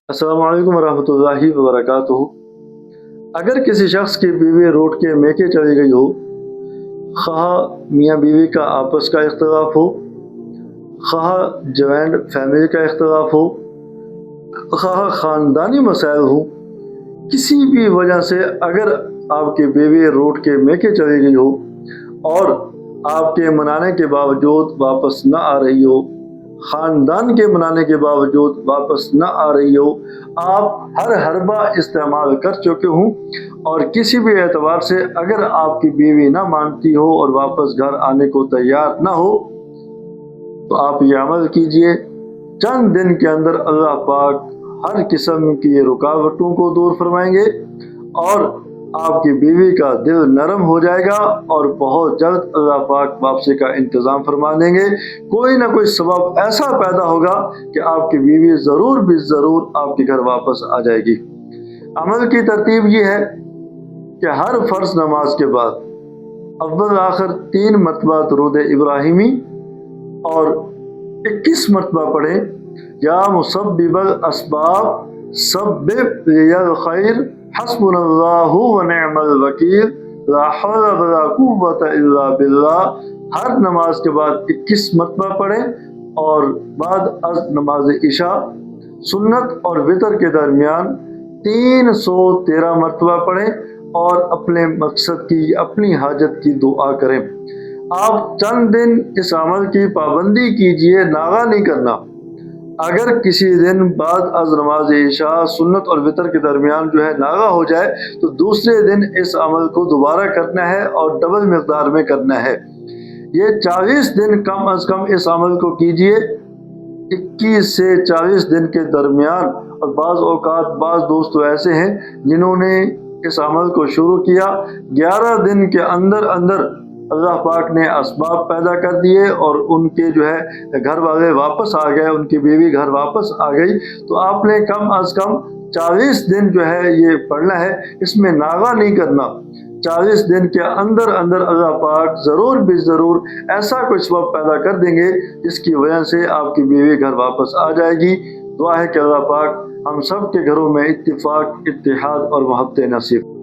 السلام علیکم ورحمۃ اللہ وبرکاتہ۔ اگر کسی شخص کی بیوی روٹ کے میکے چلی گئی ہو، خواہ میاں بیوی کا آپس کا اختلاف ہو، خواہ جوائنٹ فیملی کا اختلاف ہو، خواہ خاندانی مسائل ہوں، کسی بھی وجہ سے اگر آپ کی بیوی روٹ کے میکے چلی گئی ہو اور آپ کے منانے کے باوجود واپس نہ آ رہی ہو، خاندان کے منانے کے باوجود واپس نہ آ رہی ہو، آپ ہر حربہ استعمال کر چکے ہوں اور کسی بھی اعتبار سے اگر آپ کی بیوی نہ مانتی ہو اور واپس گھر آنے کو تیار نہ ہو، تو آپ یہ عمل کیجئے۔ چند دن کے اندر اللہ پاک ہر قسم کی رکاوٹوں کو دور فرمائیں گے اور آپ کی بیوی کا دل نرم ہو جائے گا اور بہت جلد اللہ پاک واپسی کا انتظام فرما دیں گے۔ کوئی نہ کوئی سبب ایسا پیدا ہوگا کہ آپ کی بیوی ضرور بھی ضرور آپ کے گھر واپس آ جائے گی۔ عمل کی ترتیب یہ ہے کہ ہر فرض نماز کے بعد اول آخر 3 مرتبہ درود ابراہیمی اور 21 مرتبہ پڑھیں، یا مسبب الاسباب سبب لی الخیر حسبنا اللہ ونعم الوکیل لا حول ولا قوت الا باللہ۔ ہر نماز کے بعد 21 مرتبہ پڑھیں اور بعد از نماز عشاء سنت اور وتر کے درمیان 313 مرتبہ پڑھیں اور اپنے مقصد کی، اپنی حاجت کی دعا کریں۔ آپ چند دن اس عمل کی پابندی کیجئے، ناغہ نہیں کرنا۔ اگر کسی دن بعد از نماز عشاء سنت اور وتر کے درمیان ناغہ ہو جائے تو دوسرے دن اس عمل کو دوبارہ کرنا ہے اور ڈبل مقدار میں کرنا ہے۔ یہ 40 دن کم از کم اس عمل کو کیجئے، 21 سے 40 دن کے درمیان۔ اور بعض اوقات بعض دوست تو ایسے ہیں جنہوں نے اس عمل کو شروع کیا، 11 دن کے اندر اندر اللہ پاک نے اسباب پیدا کر دیے اور ان کے گھر والے واپس آ گئے، ان کی بیوی گھر واپس آ گئی۔ تو آپ نے کم از کم 40 دن یہ پڑھنا ہے، اس میں ناغہ نہیں کرنا۔ 40 دن کے اندر اندر اللہ پاک ضرور بھی ضرور ایسا کوئی سبب پیدا کر دیں گے جس کی وجہ سے آپ کی بیوی گھر واپس آ جائے گی۔ دعا ہے کہ اللہ پاک ہم سب کے گھروں میں اتفاق، اتحاد اور محبت نصیب